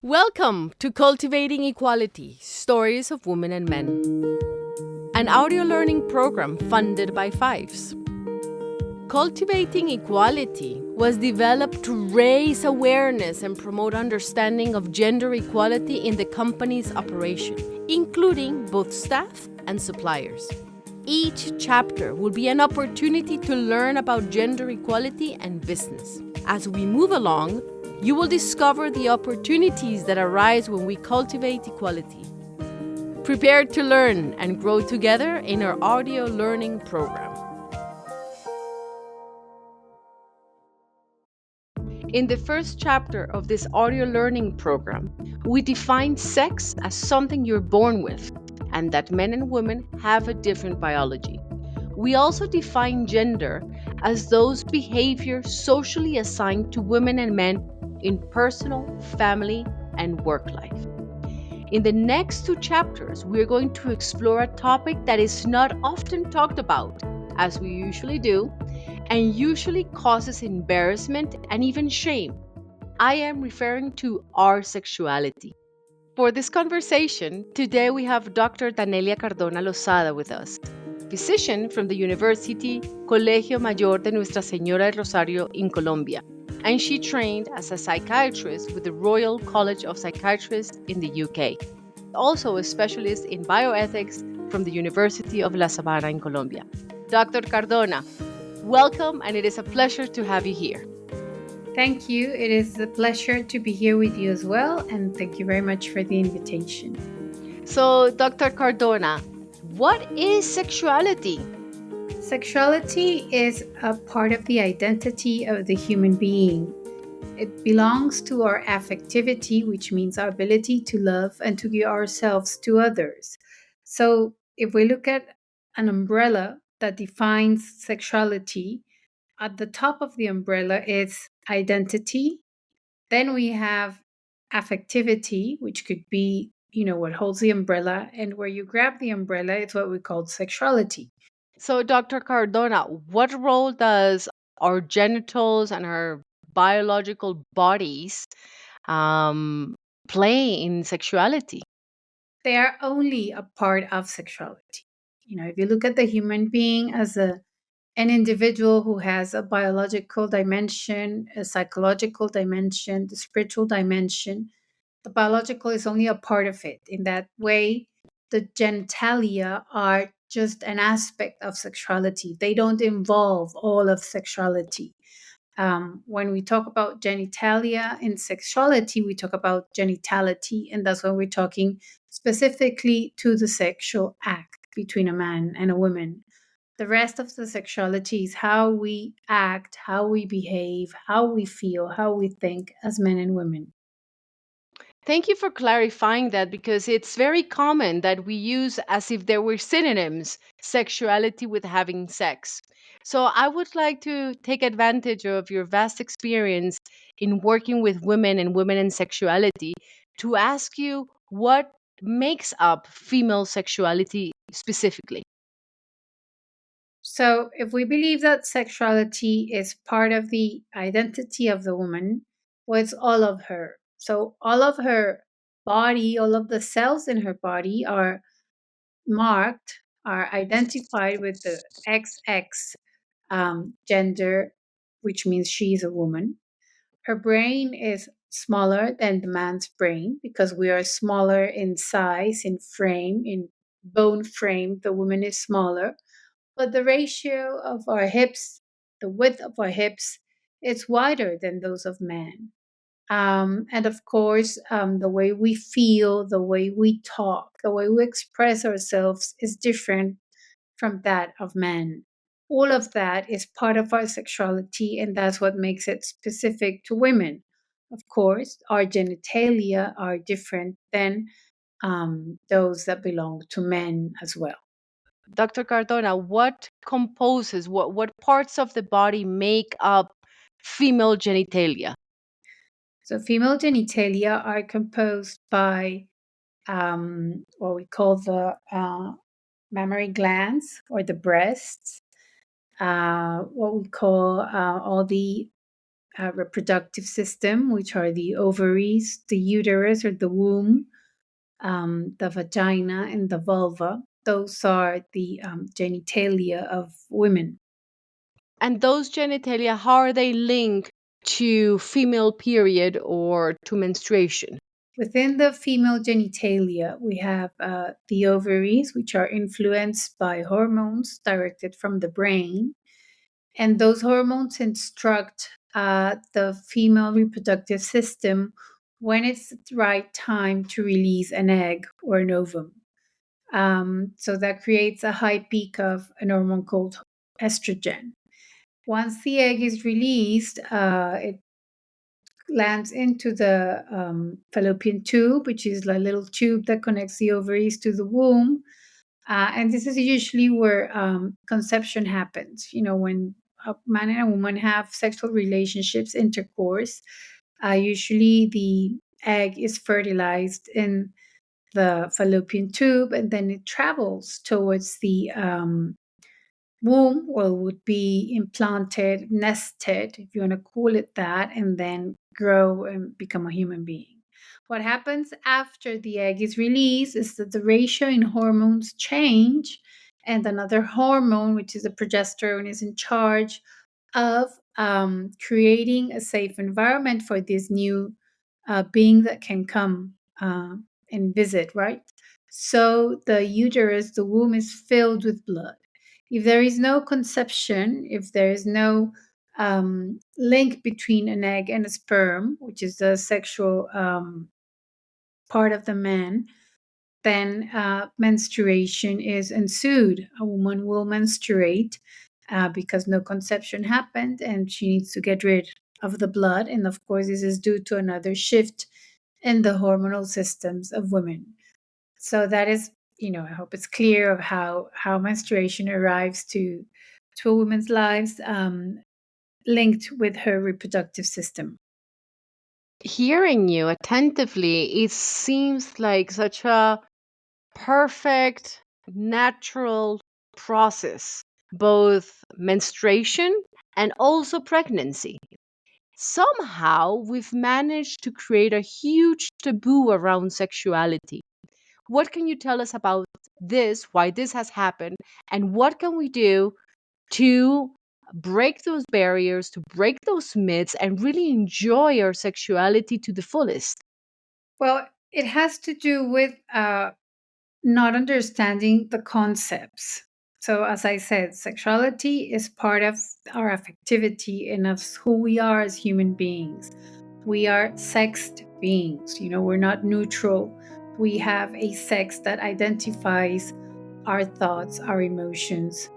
Welcome to Cultivating Equality, Stories of Women and Men, an audio learning program funded by Fives. Cultivating Equality was developed to raise awareness and promote understanding of gender equality in the company's operation, including both staff and suppliers. Each chapter will be an opportunity to learn about gender equality and business. As we move along, you will discover the opportunities that arise when we cultivate equality. Prepare to learn and grow together in our audio learning program. In the first chapter of this audio learning program, we define sex as something you're born with, and that men and women have a different biology. We also define gender as those behaviors socially assigned to women and men in personal, family, and work life. In the next two chapters, we're going to explore a topic that is not often talked about, as we usually do, and usually causes embarrassment and even shame. I am referring to our sexuality. For this conversation, today we have Dr. Danelia Cardona Lozada with us, physician from the University Colegio Mayor de Nuestra Señora del Rosario in Colombia, and she trained as a psychiatrist with the Royal College of Psychiatrists in the UK. Also a specialist in bioethics from the University of La Sabana in Colombia. Dr. Cardona, welcome, and it is a pleasure to have you here. Thank you. It is a pleasure to be here with you as well, and thank you very much for the invitation. So, Dr. Cardona, what is sexuality? Sexuality is a part of the identity of the human being. It belongs to our affectivity, which means our ability to love and to give ourselves to others. So, if we look at an umbrella that defines sexuality, at the top of the umbrella is identity. Then we have affectivity, which could be, what holds the umbrella. And where you grab the umbrella, it's what we call sexuality. So, Dr. Cardona, what role does our genitals and our biological bodies play in sexuality? They are only a part of sexuality. If you look at the human being as an individual who has a biological dimension, a psychological dimension, the spiritual dimension, the biological is only a part of it. In that way, the genitalia are just an aspect of sexuality. They don't involve all of sexuality. When we talk about genitalia in sexuality, we talk about genitality, and that's when we're talking specifically to the sexual act between a man and a woman. The rest of the sexuality is how we act, how we behave, how we feel, how we think as men and women. Thank you for clarifying that because it's very common that we use as if there were synonyms sexuality with having sex. So I would like to take advantage of your vast experience in working with women and women in sexuality to ask you what makes up female sexuality specifically. So, if we believe that sexuality is part of the identity of the woman, well, it's all of her. So, all of her body, all of the cells in her body are marked, are identified with the XX gender, which means she's a woman. Her brain is smaller than the man's brain because we are smaller in size, in frame, in bone frame. The woman is smaller, but the ratio of our hips, the width of our hips, is wider than those of men. And of course, the way we feel, the way we talk, the way we express ourselves is different from that of men. All of that is part of our sexuality, and that's what makes it specific to women. Of course, our genitalia are different than those that belong to men as well. Dr. Cardona, what composes, what parts of the body make up female genitalia? So, female genitalia are composed by what we call the mammary glands or the breasts, what we call all the reproductive system, which are the ovaries, the uterus or the womb, the vagina, and the vulva. Those are the genitalia of women. And those genitalia, how are they linked to female period or to menstruation? Within the female genitalia, we have the ovaries, which are influenced by hormones directed from the brain. And those hormones instruct the female reproductive system when it's the right time to release an egg or an ovum. So that creates a high peak of an hormone called estrogen. Once the egg is released, it lands into the fallopian tube, which is a little tube that connects the ovaries to the womb. And this is usually where conception happens. You know, when a man and a woman have sexual relationships, intercourse, usually the egg is fertilized in the fallopian tube and then it travels towards the womb, or would be implanted, nested, if you want to call it that, and then grow and become a human being. What happens after the egg is released is that the ratio in hormones change, and another hormone, which is a progesterone, is in charge of creating a safe environment for this new being that can come and visit, right? So the uterus, the womb, is filled with blood. If there is no conception, if there is no link between an egg and a sperm, which is the sexual part of the man, then menstruation is ensued. A woman will menstruate because no conception happened and she needs to get rid of the blood. And of course, this is due to another shift in the hormonal systems of women. So that is, I hope it's clear of how menstruation arrives to a woman's lives, linked with her reproductive system. Hearing you attentively, it seems like such a perfect, natural process, both menstruation and also pregnancy. Somehow, we've managed to create a huge taboo around sexuality. What can you tell us about this, why this has happened, and what can we do to break those barriers, to break those myths, and really enjoy our sexuality to the fullest? Well, it has to do with not understanding the concepts. So, as I said, sexuality is part of our affectivity and of who we are as human beings. We are sexed beings, we're not neutral. We have a sex that identifies our thoughts, our emotions,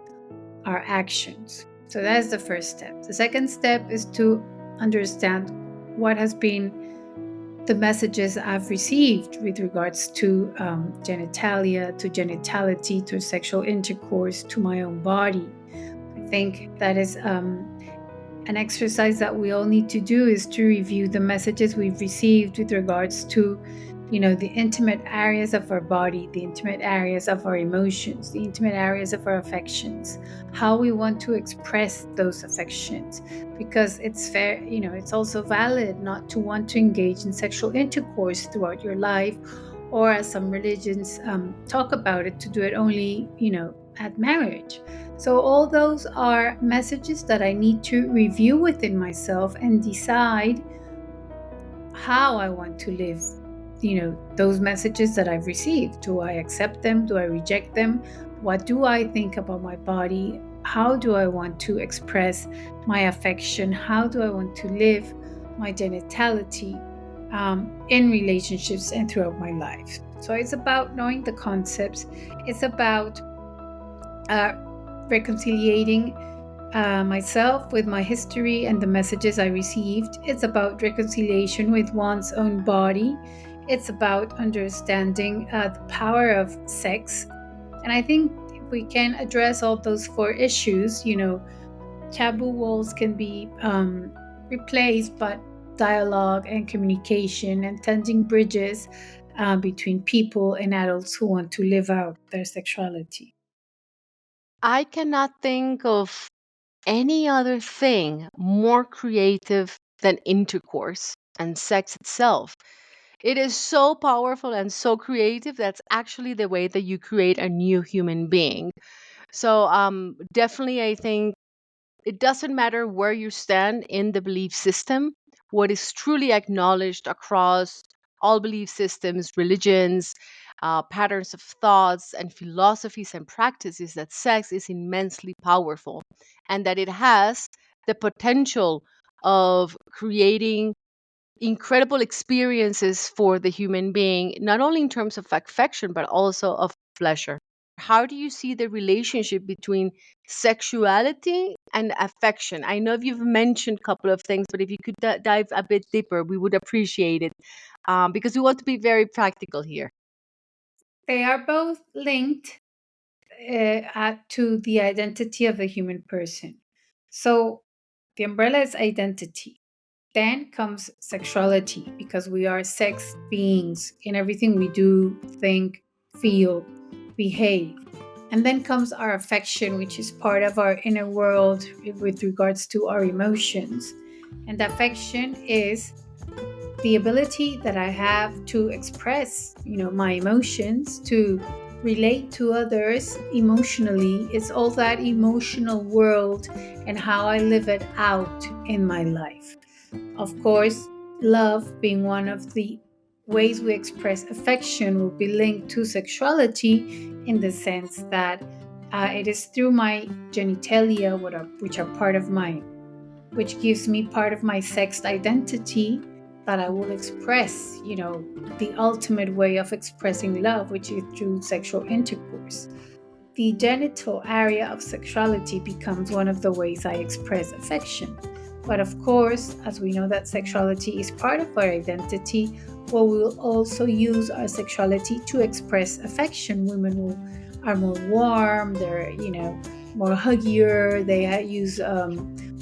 our actions. So, that's the first step. The second step is to understand what has been the messages I've received with regards to genitalia, to genitality, to sexual intercourse, to my own body. I think that is an exercise that we all need to do, is to review the messages we've received with regards to, the intimate areas of our body, the intimate areas of our emotions, the intimate areas of our affections, how we want to express those affections. Because it's fair, it's also valid not to want to engage in sexual intercourse throughout your life, or as some religions talk about it, to do it only, at marriage. So all those are messages that I need to review within myself and decide how I want to live, those messages that I've received. Do I accept them? Do I reject them? What do I think about my body? How do I want to express my affection? How do I want to live my genitality in relationships and throughout my life? So it's about knowing the concepts. It's about reconciliating myself with my history and the messages I received. It's about reconciliation with one's own body. It's about understanding the power of sex. And I think if we can address all those four issues, taboo walls can be replaced by dialogue and communication and tending bridges between people and adults who want to live out their sexuality. I cannot think of any other thing more creative than intercourse and sex itself. It is so powerful and so creative. That's actually the way that you create a new human being. So, definitely, I think it doesn't matter where you stand in the belief system. What is truly acknowledged across all belief systems, religions, patterns of thoughts, and philosophies and practices that sex is immensely powerful and that it has the potential of creating incredible experiences for the human being, not only in terms of affection, but also of pleasure. How do you see the relationship between sexuality and affection? I know you've mentioned a couple of things, but if you could dive a bit deeper, we would appreciate it because we want to be very practical here. They are both linked to the identity of the human person. So the umbrella is identity. Then comes sexuality, because we are sex beings in everything we do, think, feel, behave. And then comes our affection, which is part of our inner world with regards to our emotions. And affection is the ability that I have to express, my emotions, to relate to others emotionally. It's all that emotional world and how I live it out in my life. Of course, love being one of the ways we express affection will be linked to sexuality in the sense that it is through my genitalia, which are part of which gives me part of my sex identity, that I will express, the ultimate way of expressing love, which is through sexual intercourse. The genital area of sexuality becomes one of the ways I express affection. But of course, as we know that sexuality is part of our identity, well, we will also use our sexuality to express affection. Are more warm, they're, more huggier, they use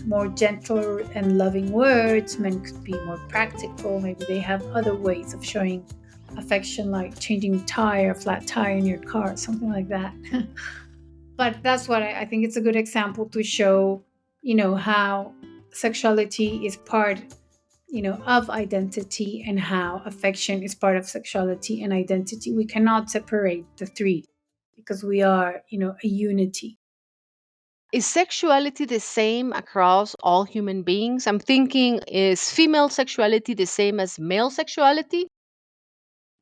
more gentle and loving words. Men could be more practical. Maybe they have other ways of showing affection, like changing tire, flat tire in your car, something like that. But that's what I think it's a good example to show, how sexuality is part, of identity, and how affection is part of sexuality and identity. We cannot separate the three because we are, a unity. Is sexuality the same across all human beings? I'm thinking, is female sexuality the same as male sexuality?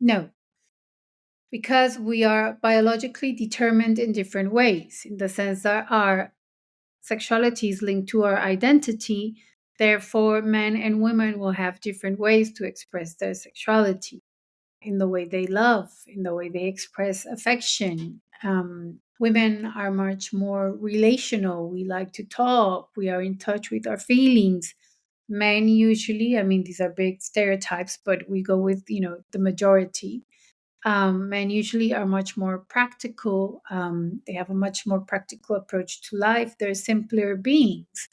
No, because we are biologically determined in different ways, in the sense that our sexuality is linked to our identity. Therefore, men and women will have different ways to express their sexuality, in the way they love, in the way they express affection. Women are much more relational. We like to talk, we are in touch with our feelings. Men usually, I mean, these are big stereotypes, but we go with, the majority. Men usually are much more practical. They have a much more practical approach to life. They're simpler beings.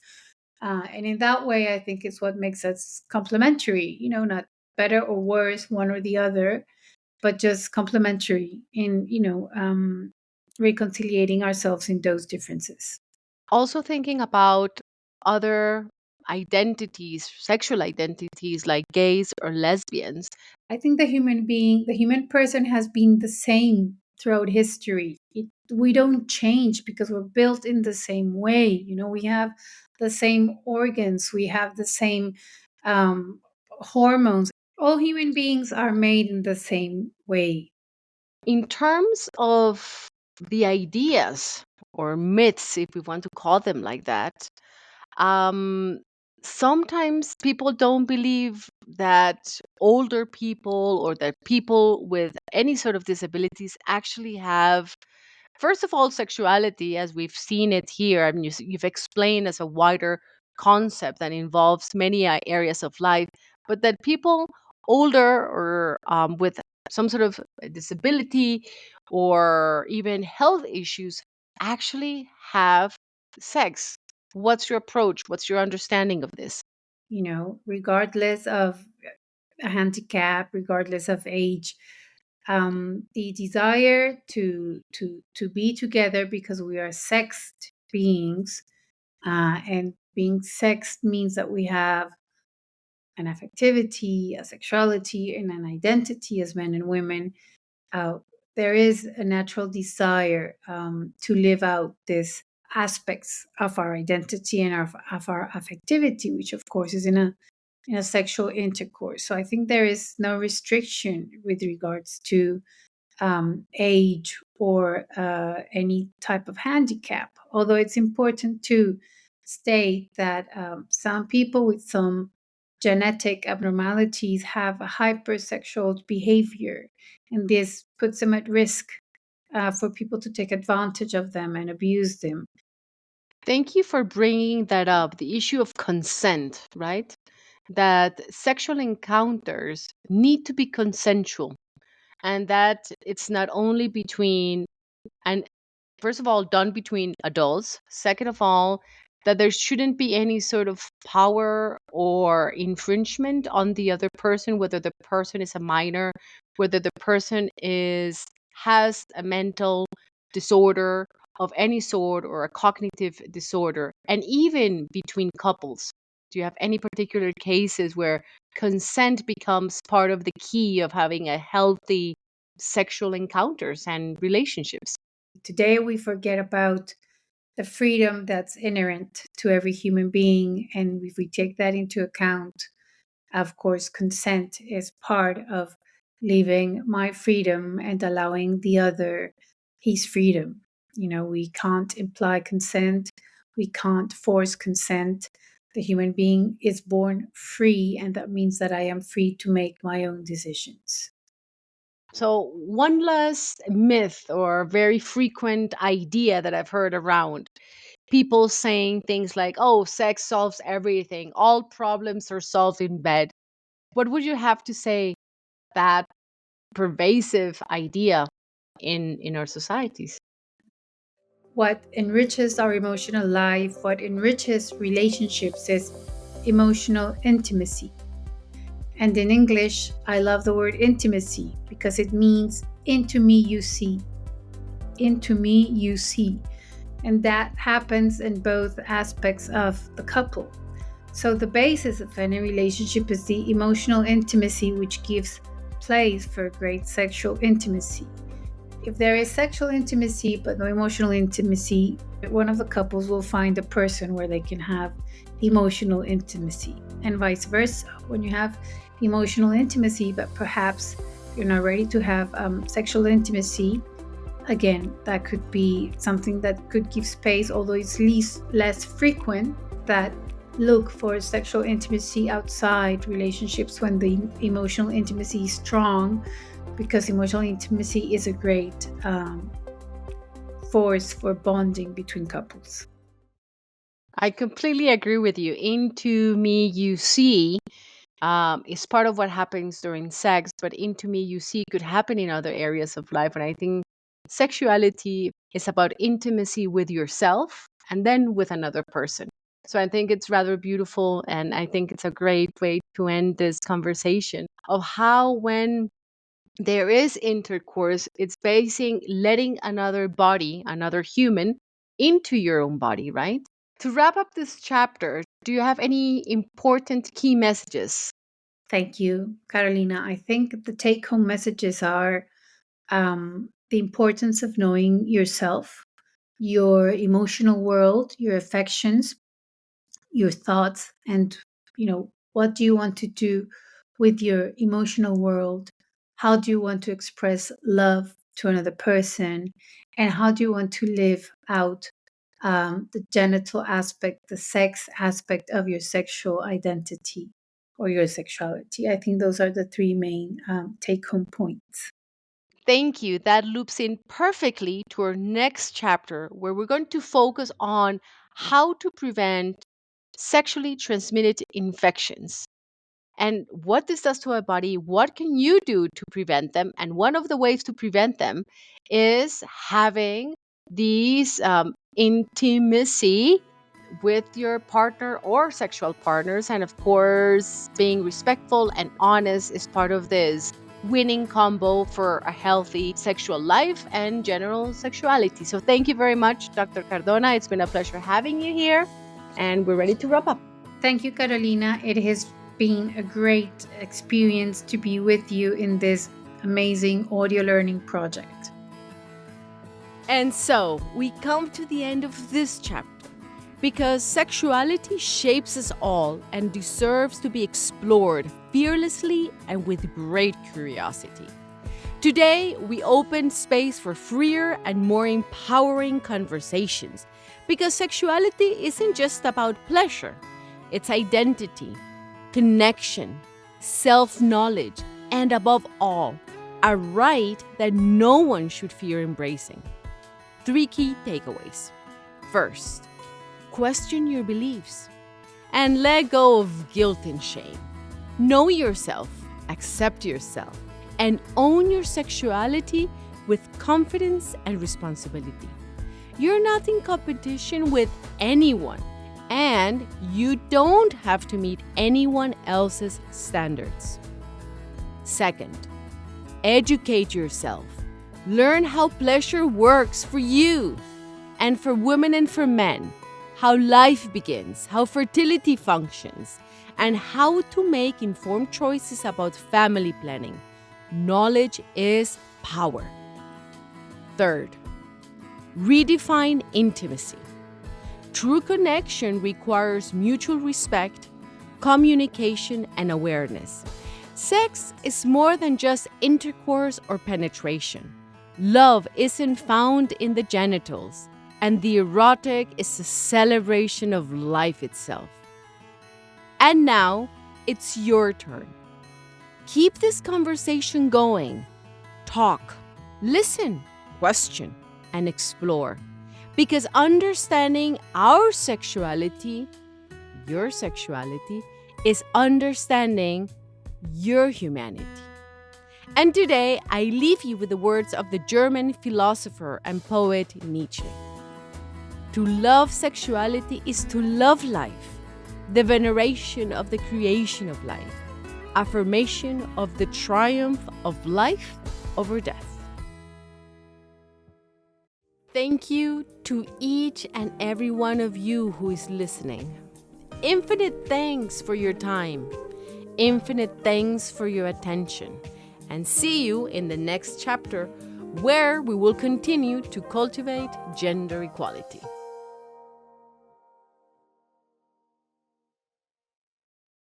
And in that way, I think it's what makes us complementary, not better or worse, one or the other, but just complementary in, reconciliating ourselves in those differences. Also thinking about other identities, sexual identities like gays or lesbians. I think the human person has been the same throughout history. We don't change because we're built in the same way. We have the same organs, we have the same hormones. All human beings are made in the same way. In terms of the ideas or myths, if we want to call them like that, um, sometimes people don't believe that older people or that people with any sort of disabilities actually have, first of all, sexuality as we've seen it here. I mean, you've explained as a wider concept that involves many areas of life, but that people older or with some sort of disability or even health issues actually have sex. What's your approach? What's your understanding of this? Regardless of a handicap, regardless of age, the desire to be together, because we are sexed beings, and being sexed means that we have an affectivity, a sexuality, and an identity as men and women, uh, there is a natural desire to live out these aspects of our identity and of our affectivity, which of course is in a sexual intercourse. So I think there is no restriction with regards to age or any type of handicap. Although it's important to state that some people with some genetic abnormalities have a hypersexual behavior, and this puts them at risk for people to take advantage of them and abuse them. Thank you for bringing that up, the issue of consent, right? That sexual encounters need to be consensual, and that it's not only between, and first of all, done between adults. Second of all, that there shouldn't be any sort of power or infringement on the other person, whether the person is a minor, whether the person has a mental disorder of any sort or a cognitive disorder, and even between couples. Do you have any particular cases where consent becomes part of the key of having a healthy sexual encounters and relationships? Today, we forget about the freedom that's inherent to every human being. And if we take that into account, of course, consent is part of leaving my freedom and allowing the other his freedom. We can't imply consent, we can't force consent. The human being is born free, and that means that I am free to make my own decisions. So, one last myth or very frequent idea that I've heard around, people saying things like, oh, sex solves everything, all problems are solved in bed. What would you have to say that pervasive idea in our societies? What enriches our emotional life, what enriches relationships is emotional intimacy. And in English, I love the word intimacy because it means into me you see. Into me you see. And that happens in both aspects of the couple. So the basis of any relationship is the emotional intimacy, which gives place for great sexual intimacy. If there is sexual intimacy but no emotional intimacy, one of the couples will find a person where they can have emotional intimacy, and vice versa. When you have emotional intimacy but perhaps you're not ready to have sexual intimacy, again, that could be something that could give space, although it's less frequent, that look for sexual intimacy outside relationships when the emotional intimacy is strong, because emotional intimacy is a great force for bonding between couples. I completely agree with you. Into me you see is part of what happens during sex, but into me you see could happen in other areas of life. And I think sexuality is about intimacy with yourself and then with another person. So I think it's rather beautiful, and I think it's a great way to end this conversation of how, when there is intercourse, it's basing letting another body, another human, into your own body, right? To wrap up this chapter, do you have any important key messages? Thank you, Carolina. I think the take home messages are the importance of knowing yourself, your emotional world, your affections, your thoughts, and what do you want to do with your emotional world? How do you want to express love to another person? And how do you want to live out the genital aspect, the sex aspect of your sexual identity or your sexuality? I think those are the three main take home points. Thank you. That loops in perfectly to our next chapter, where we're going to focus on how to prevent sexually transmitted infections and what this does to our body. What can you do to prevent them? And one of the ways to prevent them is having these intimacy with your partner or sexual partners. And of course, being respectful and honest is part of this winning combo for a healthy sexual life and general sexuality. So thank you very much, Dr. Cardona. It's been a pleasure having you here, and we're ready to wrap up. Thank you, Carolina. It has been a great experience to be with you in this amazing audio learning project. And so we come to the end of this chapter because sexuality shapes us all and deserves to be explored fearlessly and with great curiosity. Today, we open space for freer and more empowering conversations because sexuality isn't just about pleasure, it's identity, connection, self-knowledge, and above all, a right that no one should fear embracing. 3 key takeaways. First, question your beliefs and let go of guilt and shame. Know yourself, accept yourself, and own your sexuality with confidence and responsibility. You're not in competition with anyone, and you don't have to meet anyone else's standards. Second, educate yourself. Learn how pleasure works for you and for women and for men, how life begins, how fertility functions, and how to make informed choices about family planning. Knowledge is power. Third, redefine intimacy. True connection requires mutual respect, communication, and awareness. Sex is more than just intercourse or penetration. Love isn't found in the genitals, and the erotic is a celebration of life itself. And now, it's your turn. Keep this conversation going. Talk, listen, question, and explore. Because understanding our sexuality, your sexuality, is understanding your humanity. And today, I leave you with the words of the German philosopher and poet Nietzsche. To love sexuality is to love life, the veneration of the creation of life, affirmation of the triumph of life over death. Thank you to each and every one of you who is listening. Infinite thanks for your time. Infinite thanks for your attention. And see you in the next chapter where we will continue to cultivate gender equality.